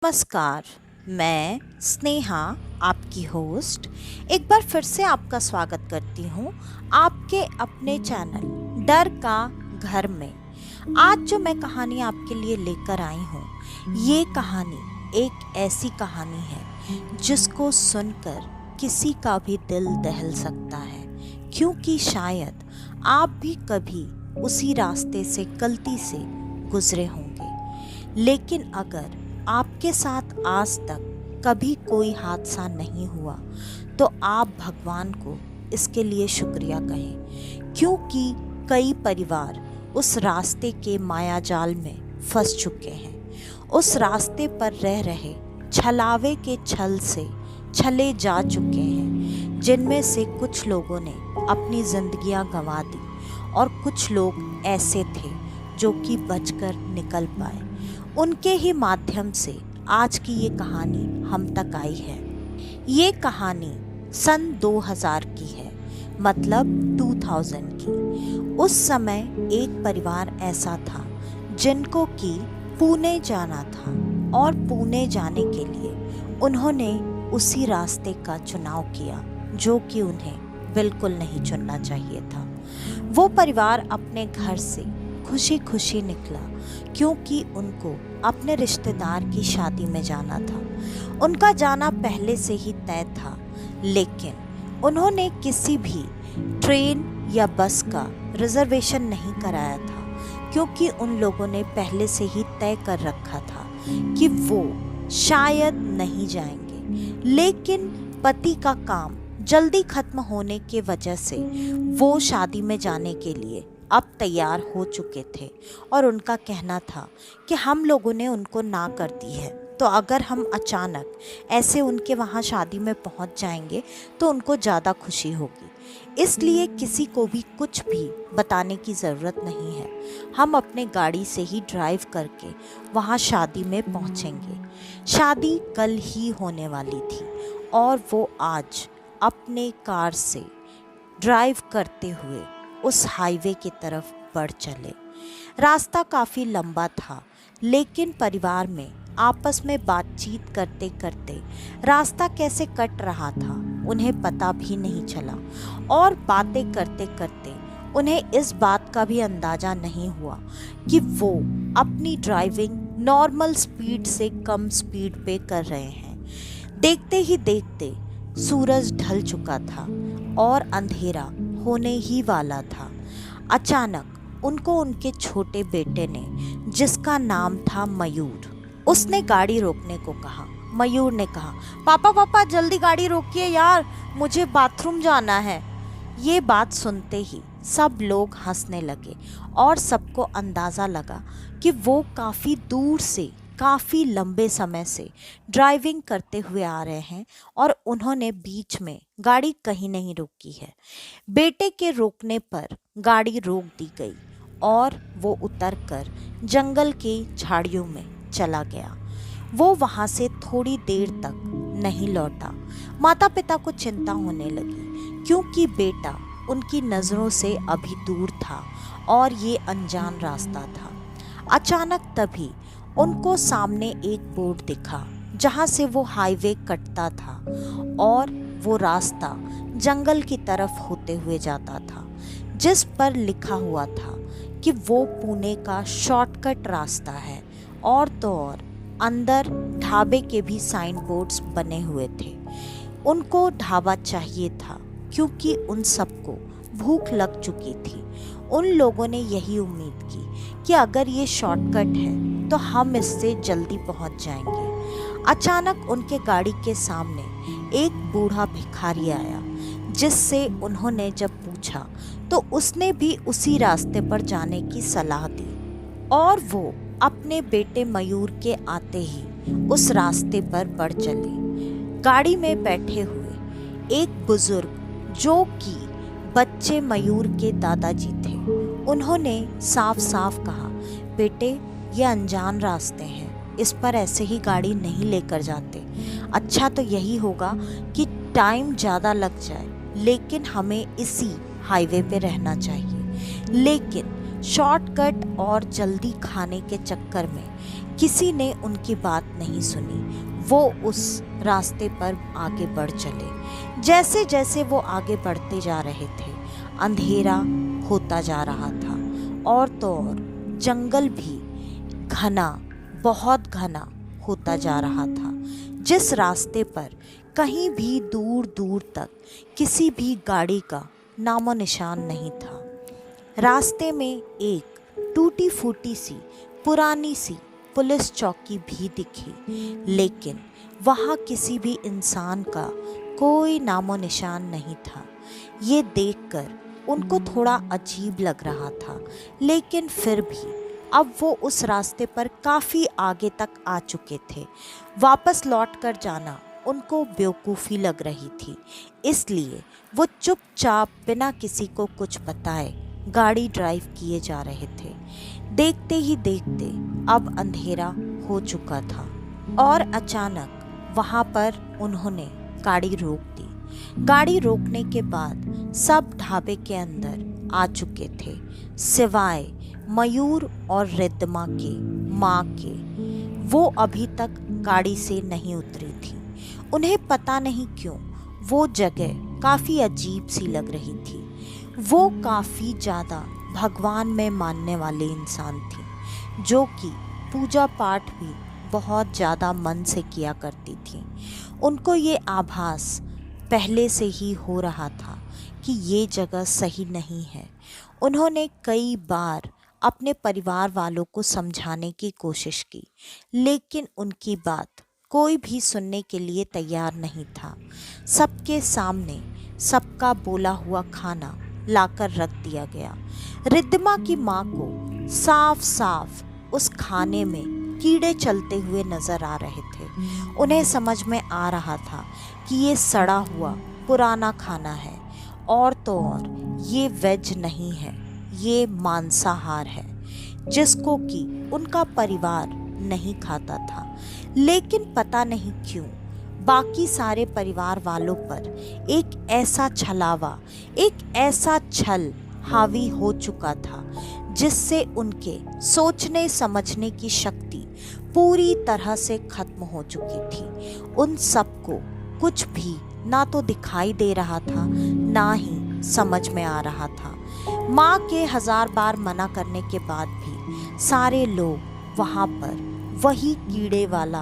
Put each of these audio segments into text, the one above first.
नमस्कार। मैं स्नेहा, आपकी होस्ट, एक बार फिर से आपका स्वागत करती हूँ आपके अपने चैनल डर का घर में। आज जो मैं कहानी आपके लिए लेकर आई हूँ, ये कहानी एक ऐसी कहानी है जिसको सुनकर किसी का भी दिल दहल सकता है, क्योंकि शायद आप भी कभी उसी रास्ते से गलती से गुजरे होंगे। लेकिन अगर आपके साथ आज तक कभी कोई हादसा नहीं हुआ तो आप भगवान को इसके लिए शुक्रिया कहें, क्योंकि कई परिवार उस रास्ते के मायाजाल में फंस चुके हैं। उस रास्ते पर रह रहे छलावे के छल से छले जा चुके हैं, जिनमें से कुछ लोगों ने अपनी जिंदगियां गंवा दी और कुछ लोग ऐसे थे जो कि बचकर निकल पाए। उनके ही माध्यम से आज की ये कहानी हम तक आई है। ये कहानी सन 2000 की है, मतलब 2000 की। उस समय एक परिवार ऐसा था जिनको कि पुणे जाना था, और पुणे जाने के लिए उन्होंने उसी रास्ते का चुनाव किया जो कि उन्हें बिल्कुल नहीं चुनना चाहिए था। वो परिवार अपने घर से खुशी खुशी निकला, क्योंकि उनको अपने रिश्तेदार की शादी में जाना था। उनका जाना पहले से ही तय था, लेकिन उन्होंने किसी भी ट्रेन या बस का रिजर्वेशन नहीं कराया था, क्योंकि उन लोगों ने पहले से ही तय कर रखा था कि वो शायद नहीं जाएंगे। लेकिन पति का काम जल्दी खत्म होने के वजह से वो शादी में जाने के लिए अब तैयार हो चुके थे, और उनका कहना था कि हम लोगों ने उनको ना कर दी है, तो अगर हम अचानक ऐसे उनके वहाँ शादी में पहुँच जाएंगे तो उनको ज़्यादा खुशी होगी। इसलिए किसी को भी कुछ भी बताने की ज़रूरत नहीं है, हम अपने गाड़ी से ही ड्राइव करके वहाँ शादी में पहुँचेंगे। शादी कल ही होने वाली थी और वो आज अपने कार से ड्राइव करते हुए उस हाईवे की तरफ बढ़ चले। रास्ता काफ़ी लंबा था, लेकिन परिवार में आपस में बातचीत करते करते रास्ता कैसे कट रहा था उन्हें पता भी नहीं चला, और बातें करते करते उन्हें इस बात का भी अंदाज़ा नहीं हुआ कि वो अपनी ड्राइविंग नॉर्मल स्पीड से कम स्पीड पे कर रहे हैं। देखते ही देखते सूरज ढल चुका था और अंधेरा होने ही वाला था। अचानक उनको उनके छोटे बेटे ने, जिसका नाम था मयूर, उसने गाड़ी रोकने को कहा। मयूर ने कहा, पापा पापा जल्दी गाड़ी रोकिए यार, मुझे बाथरूम जाना है। ये बात सुनते ही सब लोग हंसने लगे और सबको अंदाज़ा लगा कि वो काफ़ी दूर से काफ़ी लंबे समय से ड्राइविंग करते हुए आ रहे हैं और उन्होंने बीच में गाड़ी कहीं नहीं रोकी है। बेटे के रोकने पर गाड़ी रोक दी गई और वो उतरकर जंगल के झाड़ियों में चला गया। वो वहाँ से थोड़ी देर तक नहीं लौटा। माता पिता को चिंता होने लगी, क्योंकि बेटा उनकी नज़रों से अभी दूर था और ये अनजान रास्ता था। अचानक तभी उनको सामने एक बोर्ड दिखा, जहाँ से वो हाईवे कटता था और वो रास्ता जंगल की तरफ होते हुए जाता था, जिस पर लिखा हुआ था कि वो पुणे का शॉर्टकट रास्ता है। और तो और अंदर ढाबे के भी साइन बोर्ड्स बने हुए थे। उनको ढाबा चाहिए था, क्योंकि उन सबको भूख लग चुकी थी। उन लोगों ने यही उम्मीद की कि अगर ये शॉर्टकट है तो हम इससे जल्दी पहुंच जाएंगे। अचानक उनके गाड़ी के सामने एक बूढ़ा भिखारी आया, जिससे उन्होंने जब पूछा तो उसने भी उसी रास्ते पर जाने की सलाह दी, और वो अपने बेटे मयूर के आते ही उस रास्ते पर बढ़ चले। गाड़ी में बैठे हुए एक बुजुर्ग, जो कि बच्चे मयूर के दादाजी थे, उन्होंने साफ साफ कहा, बेटे ये अनजान रास्ते हैं, इस पर ऐसे ही गाड़ी नहीं लेकर जाते। अच्छा तो यही होगा कि टाइम ज़्यादा लग जाए, लेकिन हमें इसी हाईवे पे रहना चाहिए। लेकिन शॉर्टकट और जल्दी खाने के चक्कर में किसी ने उनकी बात नहीं सुनी। वो उस रास्ते पर आगे बढ़ चले। जैसे जैसे वो आगे बढ़ते जा रहे थे, अंधेरा होता जा रहा था और तो और जंगल भी घना, बहुत घना होता जा रहा था। जिस रास्ते पर कहीं भी दूर दूर तक किसी भी गाड़ी का नामो निशान नहीं था। रास्ते में एक टूटी फूटी सी पुरानी सी पुलिस चौकी भी दिखी, लेकिन वहाँ किसी भी इंसान का कोई नामो निशान नहीं था। ये देखकर उनको थोड़ा अजीब लग रहा था, लेकिन फिर भी अब वो उस रास्ते पर काफ़ी आगे तक आ चुके थे। वापस लौट कर जाना उनको बेवकूफ़ी लग रही थी, इसलिए वो चुपचाप बिना किसी को कुछ बताए गाड़ी ड्राइव किए जा रहे थे। देखते ही देखते अब अंधेरा हो चुका था और अचानक वहाँ पर उन्होंने गाड़ी रोक दी। गाड़ी रोकने के बाद सब ढाबे के अंदर आ चुके थे, सिवाय मयूर और रिद्धिमा के माँ के। वो अभी तक गाड़ी से नहीं उतरी थी। उन्हें पता नहीं क्यों वो जगह काफ़ी अजीब सी लग रही थी। वो काफ़ी ज़्यादा भगवान में मानने वाले इंसान थी, जो कि पूजा पाठ भी बहुत ज़्यादा मन से किया करती थी। उनको ये आभास पहले से ही हो रहा था कि ये जगह सही नहीं है। उन्होंने कई बार अपने परिवार वालों को समझाने की कोशिश की, लेकिन उनकी बात कोई भी सुनने के लिए तैयार नहीं था। सबके सामने सबका बोला हुआ खाना लाकर रख दिया गया। रिद्धिमा की माँ को साफ साफ उस खाने में कीड़े चलते हुए नजर आ रहे थे। उन्हें समझ में आ रहा था कि ये सड़ा हुआ पुराना खाना है, और तो और ये वेज नहीं है, ये मांसाहार है, जिसको कि उनका परिवार नहीं खाता था। लेकिन पता नहीं क्यों बाकी सारे परिवार वालों पर एक ऐसा छलावा, एक ऐसा छल हावी हो चुका था, जिससे उनके सोचने समझने की शक्ति पूरी तरह से खत्म हो चुकी थी। उन सबको कुछ भी ना तो दिखाई दे रहा था, ना ही समझ में आ रहा था। माँ के 1000 बार मना करने के बाद भी सारे लोग वहाँ पर वही कीड़े वाला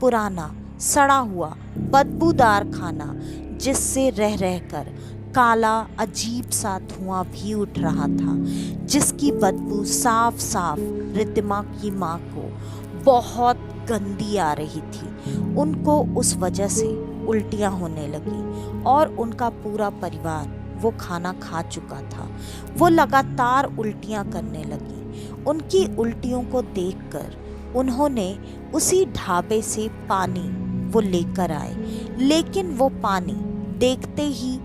पुराना सड़ा हुआ बदबूदार खाना, जिससे रह रहकर काला अजीब सा धुआं भी उठ रहा था, जिसकी बदबू साफ साफ रिद्धिमा की माँ को बहुत गंदी आ रही थी। उनको उस वजह से उल्टियाँ होने लगी और उनका पूरा परिवार वो खाना खा चुका था। वो लगातार उल्टियाँ करने लगी। उनकी उल्टियों को देखकर उन्होंने उसी ढाबे से पानी वो लेकर आए, लेकिन वो पानी देखते ही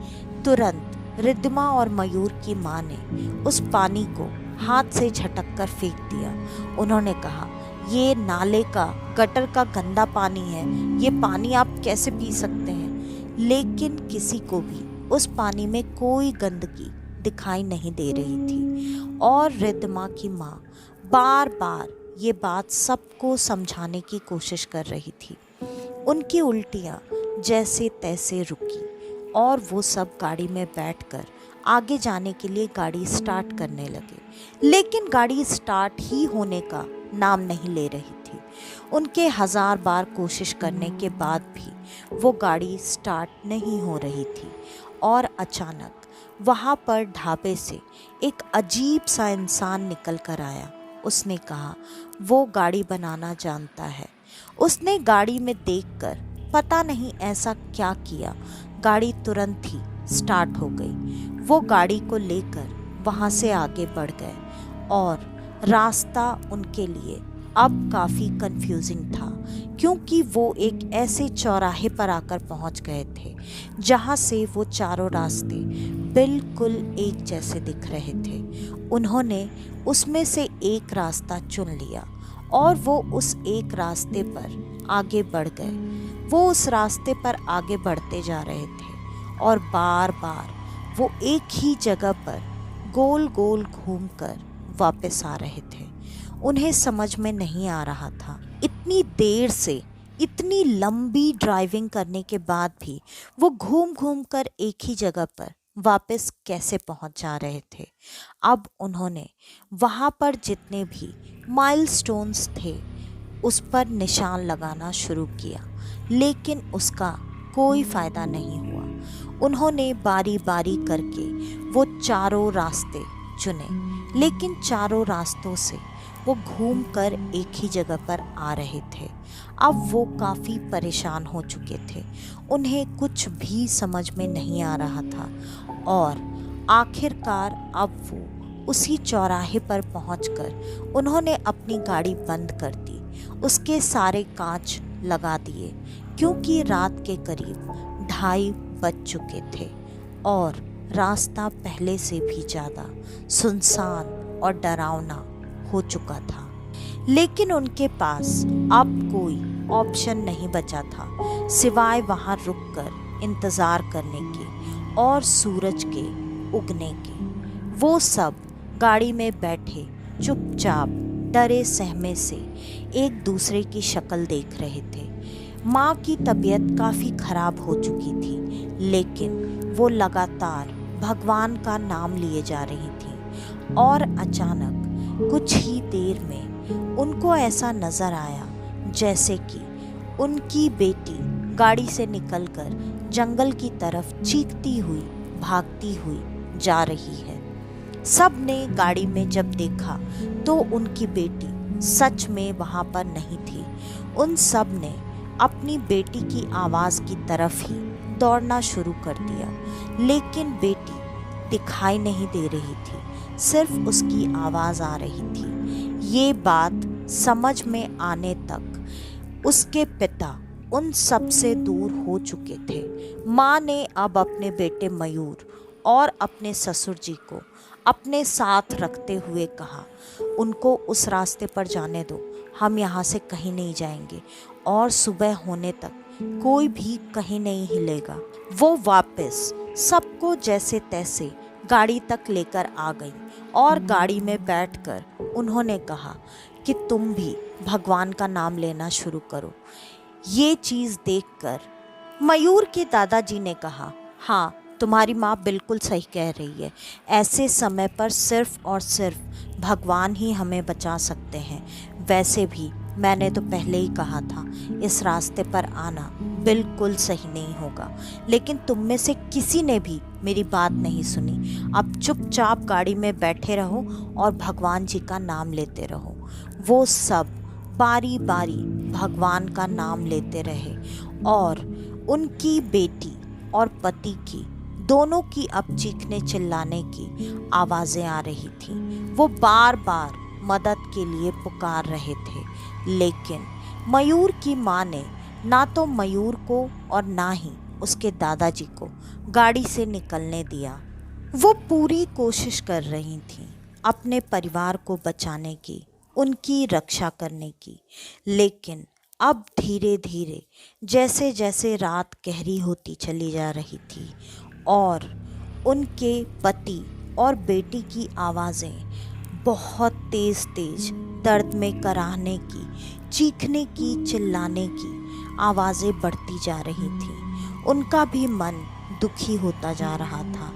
तुरंत रिद्धिमा और मयूर की माँ ने उस पानी को हाथ से झटक कर फेंक दिया। उन्होंने कहा, ये नाले का गटर का गंदा पानी है, ये पानी आप कैसे पी सकते हैं? लेकिन किसी को भी उस पानी में कोई गंदगी दिखाई नहीं दे रही थी और रिद्धिमा की माँ बार बार ये बात सबको समझाने की कोशिश कर रही थी। उनकी उल्टियाँ जैसे तैसे रुकी और वो सब गाड़ी में बैठकर आगे जाने के लिए गाड़ी स्टार्ट करने लगे, लेकिन गाड़ी स्टार्ट ही होने का नाम नहीं ले रही थी। उनके 1000 बार कोशिश करने के बाद भी वो गाड़ी स्टार्ट नहीं हो रही थी और अचानक वहाँ पर ढाबे से एक अजीब सा इंसान निकल कर आया। उसने कहा वो गाड़ी बनाना जानता है। उसने गाड़ी में देखकर पता नहीं ऐसा क्या किया, गाड़ी तुरंत ही स्टार्ट हो गई। वो गाड़ी को लेकर वहाँ से आगे बढ़ गए और रास्ता उनके लिए अब काफ़ी कंफ्यूजिंग था, क्योंकि वो एक ऐसे चौराहे पर आकर पहुँच गए थे जहाँ से वो चारों रास्ते बिल्कुल एक जैसे दिख रहे थे। उन्होंने उसमें से एक रास्ता चुन लिया और वो उस एक रास्ते पर आगे बढ़ गए। वो उस रास्ते पर आगे बढ़ते जा रहे थे और बार बार वो एक ही जगह पर गोल गोल घूमकर वापस आ रहे थे। उन्हें समझ में नहीं आ रहा था। इतनी देर से, इतनी लंबी ड्राइविंग करने के बाद भी वो घूम घूम कर एक ही जगह पर वापस कैसे पहुंच जा रहे थे। अब उन्होंने वहां पर जितने भी माइलस्टोन्स थे उस पर निशान लगाना शुरू किया, लेकिन उसका कोई फायदा नहीं हुआ। उन्होंने बारी बारी करके वो चारों रास्ते चुने, लेकिन चारों रास्तों से वो घूमकर एक ही जगह पर आ रहे थे। अब वो काफ़ी परेशान हो चुके थे, उन्हें कुछ भी समझ में नहीं आ रहा था और आखिरकार अब वो उसी चौराहे पर पहुंचकर उन्होंने अपनी गाड़ी बंद कर दी, उसके सारे कांच लगा दिए, क्योंकि रात के करीब 2:30 बज चुके थे और रास्ता पहले से भी ज़्यादा सुनसान और डरावना हो चुका था। लेकिन उनके पास अब कोई ऑप्शन नहीं बचा था सिवाय वहाँ रुककर इंतज़ार करने के और सूरज के उगने के। वो सब गाड़ी में बैठे चुपचाप डरे सहमे से एक दूसरे की शक्ल देख रहे थे। माँ की तबीयत काफ़ी खराब हो चुकी थी, लेकिन वो लगातार भगवान का नाम लिए जा रही थी और अचानक कुछ ही देर में उनको ऐसा नज़र आया जैसे कि उनकी बेटी गाड़ी से निकलकर जंगल की तरफ चीखती हुई भागती हुई जा रही है। सब ने गाड़ी में जब देखा तो उनकी बेटी सच में वहाँ पर नहीं थी। उन सब ने अपनी बेटी की आवाज़ की तरफ ही दौड़ना शुरू कर दिया, लेकिन बेटी दिखाई नहीं दे रही थी, सिर्फ उसकी आवाज़ आ रही थी। ये बात समझ में आने तक उसके पिता उन सब से दूर हो चुके थे। माँ ने अब अपने बेटे मयूर और अपने ससुर जी को अपने साथ रखते हुए कहा, उनको उस रास्ते पर जाने दो, हम यहाँ से कहीं नहीं जाएंगे और सुबह होने तक कोई भी कहीं नहीं हिलेगा। वो वापस सबको जैसे तैसे गाड़ी तक लेकर आ गई और गाड़ी में बैठकर उन्होंने कहा कि तुम भी भगवान का नाम लेना शुरू करो। ये चीज़ देखकर मयूर के दादाजी ने कहा, हाँ तुम्हारी माँ बिल्कुल सही कह रही है, ऐसे समय पर सिर्फ और सिर्फ भगवान ही हमें बचा सकते हैं। वैसे भी मैंने तो पहले ही कहा था इस रास्ते पर आना बिल्कुल सही नहीं होगा, लेकिन तुम में से किसी ने भी मेरी बात नहीं सुनी। अब चुपचाप गाड़ी में बैठे रहो और भगवान जी का नाम लेते रहो। वो सब बारी बारी भगवान का नाम लेते रहे और उनकी बेटी और पति की दोनों की अब चीखने चिल्लाने की आवाज़ें आ रही थी। वो बार बार मदद के लिए पुकार रहे थे, लेकिन मयूर की माँ ने ना तो मयूर को और ना ही उसके दादाजी को गाड़ी से निकलने दिया। वो पूरी कोशिश कर रही थी अपने परिवार को बचाने की, उनकी रक्षा करने की, लेकिन अब धीरे धीरे जैसे जैसे रात गहरी होती चली जा रही थी और उनके पति और बेटी की आवाज़ें बहुत तेज़ तेज़ दर्द में कराहने की, चीखने की, चिल्लाने की आवाज़ें बढ़ती जा रही थी। उनका भी मन दुखी होता जा रहा था।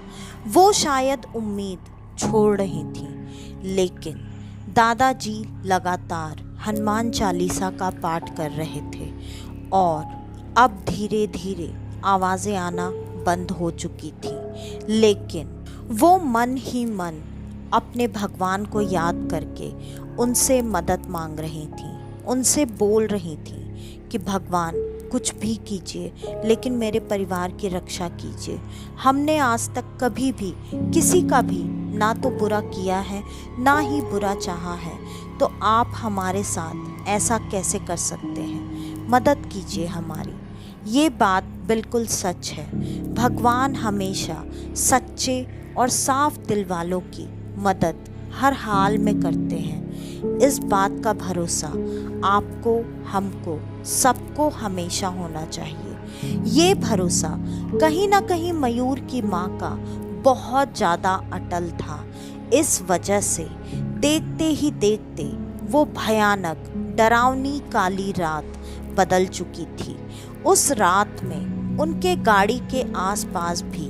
वो शायद उम्मीद छोड़ रही थी, लेकिन दादाजी लगातार हनुमान चालीसा का पाठ कर रहे थे और अब धीरे धीरे आवाज़ें आना बंद हो चुकी थी। लेकिन वो मन ही मन अपने भगवान को याद करके उनसे मदद मांग रही थी, उनसे बोल रही थी कि भगवान कुछ भी कीजिए, लेकिन मेरे परिवार की रक्षा कीजिए। हमने आज तक कभी भी किसी का भी ना तो बुरा किया है, ना ही बुरा चाहा है, तो आप हमारे साथ ऐसा कैसे कर सकते हैं? मदद कीजिए हमारी। ये बात बिल्कुल सच है। भगवान हमेशा सच्चे और साफ दिल वालों की मदद हर हाल में करते हैं। इस बात का भरोसा आपको, हमको, सबको हमेशा होना चाहिए। ये भरोसा कहीं ना कहीं मयूर की माँ का बहुत ज़्यादा अटल था। इस वजह से देखते ही देखते वो भयानक डरावनी काली रात बदल चुकी थी। उस रात में उनके गाड़ी के आसपास भी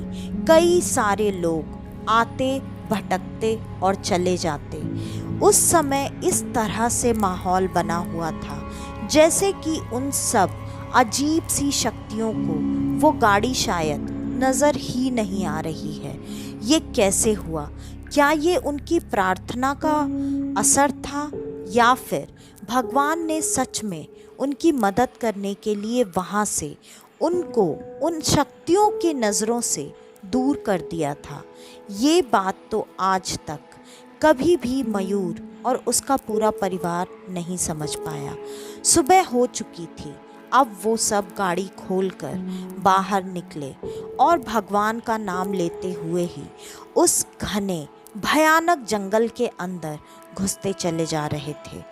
कई सारे लोग आते, भटकते और चले जाते। उस समय इस तरह से माहौल बना हुआ था जैसे कि उन सब अजीब सी शक्तियों को वो गाड़ी शायद नज़र ही नहीं आ रही है। ये कैसे हुआ? क्या ये उनकी प्रार्थना का असर था या फिर भगवान ने सच में उनकी मदद करने के लिए वहाँ से उनको उन शक्तियों की नज़रों से दूर कर दिया था? ये बात तो आज तक कभी भी मयूर और उसका पूरा परिवार नहीं समझ पाया। सुबह हो चुकी थी। अब वो सब गाड़ी खोलकर बाहर निकले और भगवान का नाम लेते हुए ही उस घने भयानक जंगल के अंदर घुसते चले जा रहे थे।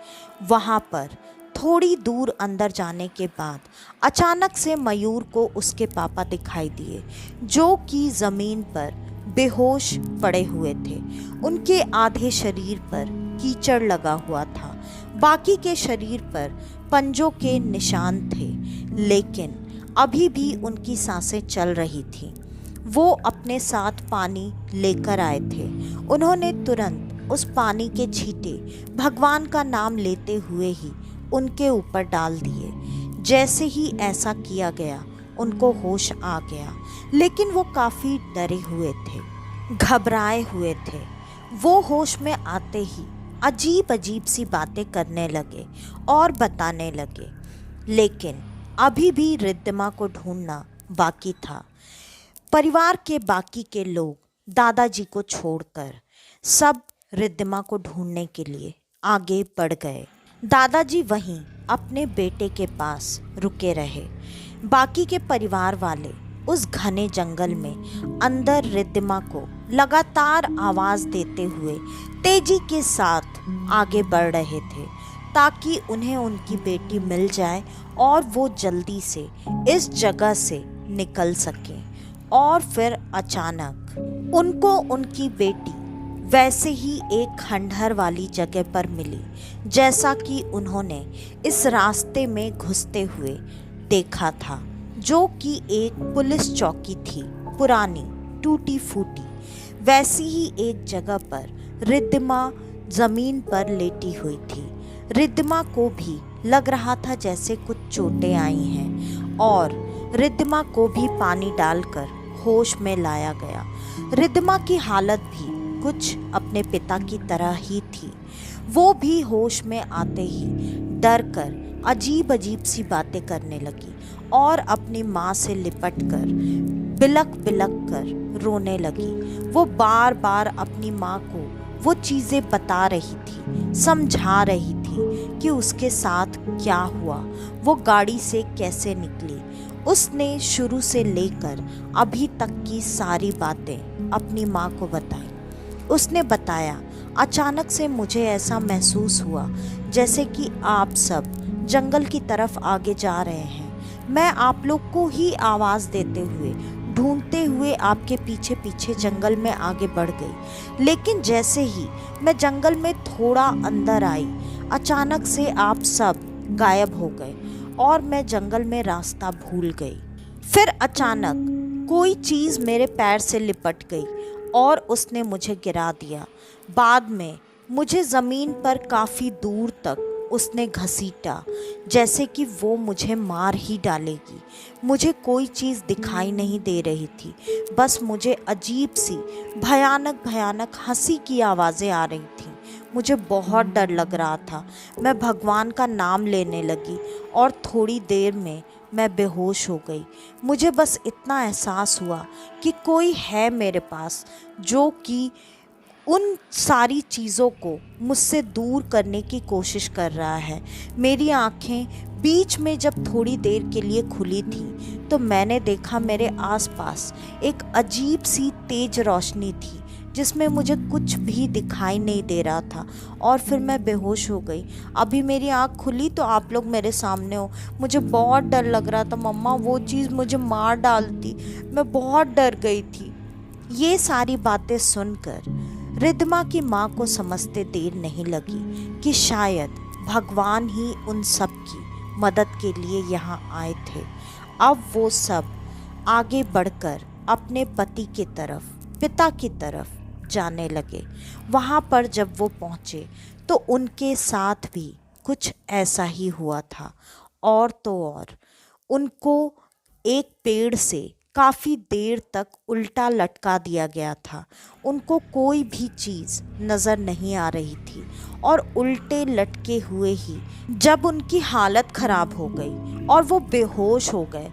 वहाँ पर थोड़ी दूर अंदर जाने के बाद अचानक से मयूर को उसके पापा दिखाई दिए, जो कि ज़मीन पर बेहोश पड़े हुए थे। उनके आधे शरीर पर कीचड़ लगा हुआ था, बाकी के शरीर पर पंजों के निशान थे, लेकिन अभी भी उनकी सांसें चल रही थीं। वो अपने साथ पानी लेकर आए थे। उन्होंने तुरंत उस पानी के छींटे भगवान का नाम लेते हुए ही उनके ऊपर डाल दिए। जैसे ही ऐसा किया गया उनको होश आ गया, लेकिन वो काफ़ी डरे हुए थे, घबराए हुए थे। वो होश में आते ही अजीब अजीब सी बातें करने लगे और बताने लगे, लेकिन अभी भी रिद्धिमा को ढूंढना बाकी था। परिवार के बाकी के लोग दादाजी को छोड़कर सब रिद्धिमा को ढूंढने के लिए आगे बढ़ गए। दादाजी वहीं अपने बेटे के पास रुके रहे। बाकी के परिवार वाले उस घने जंगल में अंदर रिद्धिमा को लगातार आवाज़ देते हुए तेजी के साथ आगे बढ़ रहे थे, ताकि उन्हें उनकी बेटी मिल जाए और वो जल्दी से इस जगह से निकल सके। और फिर अचानक उनको उनकी बेटी वैसे ही एक खंडहर वाली जगह पर मिली, जैसा कि उन्होंने इस रास्ते में घुसते हुए देखा था, जो कि एक पुलिस चौकी थी, पुरानी टूटी फूटी। वैसी ही एक जगह पर रिद्धिमा ज़मीन पर लेटी हुई थी। रिद्धिमा को भी लग रहा था जैसे कुछ चोटें आई हैं, और रिद्धिमा को भी पानी डालकर होश में लाया गया। रिद्धिमा की हालत भी कुछ अपने पिता की तरह ही थी। वो भी होश में आते ही डर कर अजीब अजीब सी बातें करने लगी और अपनी माँ से लिपट कर बिलक बिलक कर रोने लगी। वो बार बार अपनी माँ को वो चीज़ें बता रही थी, समझा रही थी कि उसके साथ क्या हुआ, वो गाड़ी से कैसे निकली। उसने शुरू से लेकर अभी तक की सारी बातें अपनी माँ को बताई। उसने बताया, अचानक से मुझे ऐसा महसूस हुआ जैसे कि आप सब जंगल की तरफ आगे जा रहे हैं। मैं आप लोग को ही आवाज़ देते हुए, ढूंढते हुए आपके पीछे पीछे जंगल में आगे बढ़ गई, लेकिन जैसे ही मैं जंगल में थोड़ा अंदर आई, अचानक से आप सब गायब हो गए और मैं जंगल में रास्ता भूल गई। फिर अचानक कोई चीज़ मेरे पैर से लिपट गई और उसने मुझे गिरा दिया। बाद में मुझे ज़मीन पर काफ़ी दूर तक उसने घसीटा, जैसे कि वो मुझे मार ही डालेगी। मुझे कोई चीज़ दिखाई नहीं दे रही थी, बस मुझे अजीब सी भयानक भयानक हंसी की आवाज़ें आ रही थीं। मुझे बहुत डर लग रहा था। मैं भगवान का नाम लेने लगी और थोड़ी देर में मैं बेहोश हो गई। मुझे बस इतना एहसास हुआ कि कोई है मेरे पास, जो कि उन सारी चीज़ों को मुझसे दूर करने की कोशिश कर रहा है। मेरी आँखें बीच में जब थोड़ी देर के लिए खुली थी तो मैंने देखा मेरे आसपास एक अजीब सी तेज रोशनी थी, जिसमें मुझे कुछ भी दिखाई नहीं दे रहा था, और फिर मैं बेहोश हो गई। अभी मेरी आँख खुली तो आप लोग मेरे सामने हो। मुझे बहुत डर लग रहा था मम्मा, वो चीज़ मुझे मार डालती। मैं बहुत डर गई थी। ये सारी बातें सुनकर रिद्धमा की माँ को समझते देर नहीं लगी कि शायद भगवान ही उन सब की मदद के लिए यहाँ आए थे। अब वो सब आगे बढ़कर अपने पति की तरफ, पिता की तरफ जाने लगे। वहाँ पर जब वो पहुँचे तो उनके साथ भी कुछ ऐसा ही हुआ था। और तो और उनको एक पेड़ से काफ़ी देर तक उल्टा लटका दिया गया था। उनको कोई भी चीज़ नज़र नहीं आ रही थी और उल्टे लटके हुए ही जब उनकी हालत ख़राब हो गई और वो बेहोश हो गए,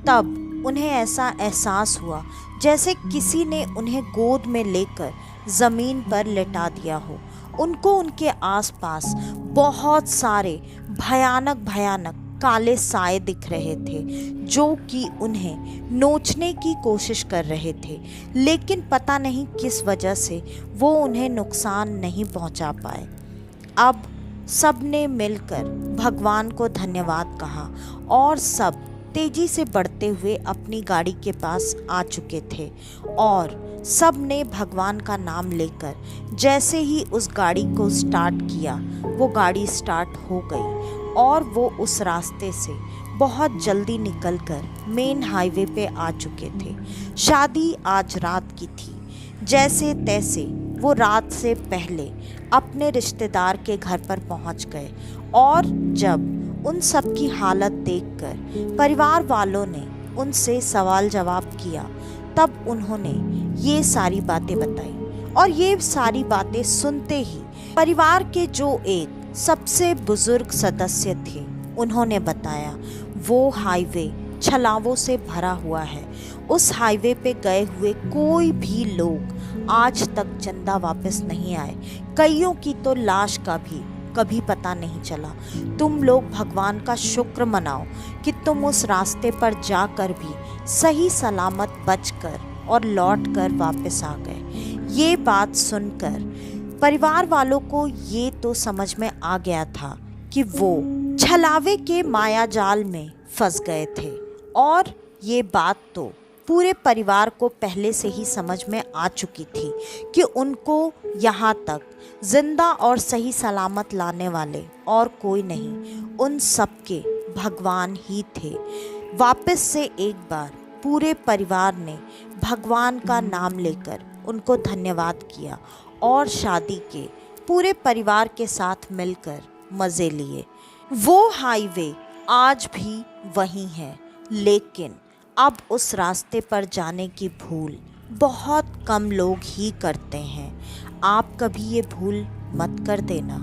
तब उन्हें ऐसा एहसास हुआ जैसे किसी ने उन्हें गोद में लेकर ज़मीन पर लेटा दिया हो। उनको उनके आसपास बहुत सारे भयानक भयानक काले साए दिख रहे थे जो कि उन्हें नोचने की कोशिश कर रहे थे, लेकिन पता नहीं किस वजह से वो उन्हें नुकसान नहीं पहुंचा पाए। अब सबने मिलकर भगवान को धन्यवाद कहा और सब तेजी से बढ़ते हुए अपनी गाड़ी के पास आ चुके थे और सब ने भगवान का नाम लेकर जैसे ही उस गाड़ी को स्टार्ट किया, वो गाड़ी स्टार्ट हो गई और वो उस रास्ते से बहुत जल्दी निकलकर मेन हाईवे पे आ चुके थे। शादी आज रात की थी। जैसे तैसे वो रात से पहले अपने रिश्तेदार के घर पर पहुंच गए और जब उन सब की हालत देखकर परिवार वालों ने उनसे सवाल जवाब किया, तब उन्होंने ये सारी बातें बताई। और ये सारी बातें सुनते ही परिवार के जो एक सबसे बुजुर्ग सदस्य थे, उन्होंने बताया वो हाईवे छलावों से भरा हुआ है। उस हाईवे पे गए हुए कोई भी लोग आज तक जिंदा वापस नहीं आए। कईयों की तो लाश का भी कभी पता नहीं चला। तुम लोग भगवान का शुक्र मनाओ कि तुम उस रास्ते पर जाकर भी सही सलामत बचकर और लौटकर वापस आ गए। ये बात सुनकर परिवार वालों को ये तो समझ में आ गया था कि वो छलावे के माया जाल में फंस गए थे और ये बात तो पूरे परिवार को पहले से ही समझ में आ चुकी थी कि उनको यहाँ तक जिंदा और सही सलामत लाने वाले और कोई नहीं, उन सबके भगवान ही थे। वापस से एक बार पूरे परिवार ने भगवान का नाम लेकर उनको धन्यवाद किया और शादी के पूरे परिवार के साथ मिलकर मज़े लिए। वो हाईवे आज भी वहीं है, लेकिन अब उस रास्ते पर जाने की भूल बहुत कम लोग ही करते हैं। आप कभी ये भूल मत कर देना।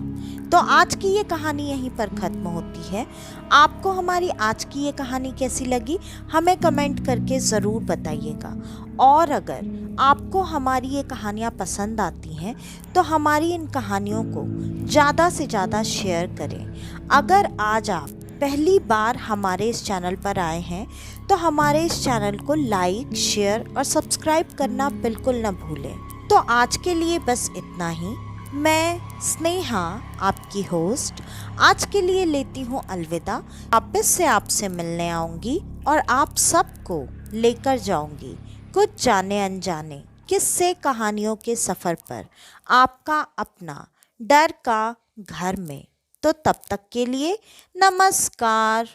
तो आज की ये कहानी यहीं पर ख़त्म होती है। आपको हमारी आज की ये कहानी कैसी लगी, हमें कमेंट करके ज़रूर बताइएगा। और अगर आपको हमारी ये कहानियाँ पसंद आती हैं तो हमारी इन कहानियों को ज़्यादा से ज़्यादा शेयर करें। अगर आज आप पहली बार हमारे इस चैनल पर आए हैं तो हमारे इस चैनल को लाइक, शेयर और सब्सक्राइब करना बिल्कुल न भूलें। तो आज के लिए बस इतना ही। मैं स्नेहा, आपकी होस्ट, आज के लिए लेती हूँ अलविदा। वापस से आपसे मिलने आऊँगी और आप सबको लेकर जाऊँगी कुछ जाने अनजाने किस्से कहानियों के सफ़र पर, आपका अपना डर का घर में। तो तब तक के लिए नमस्कार।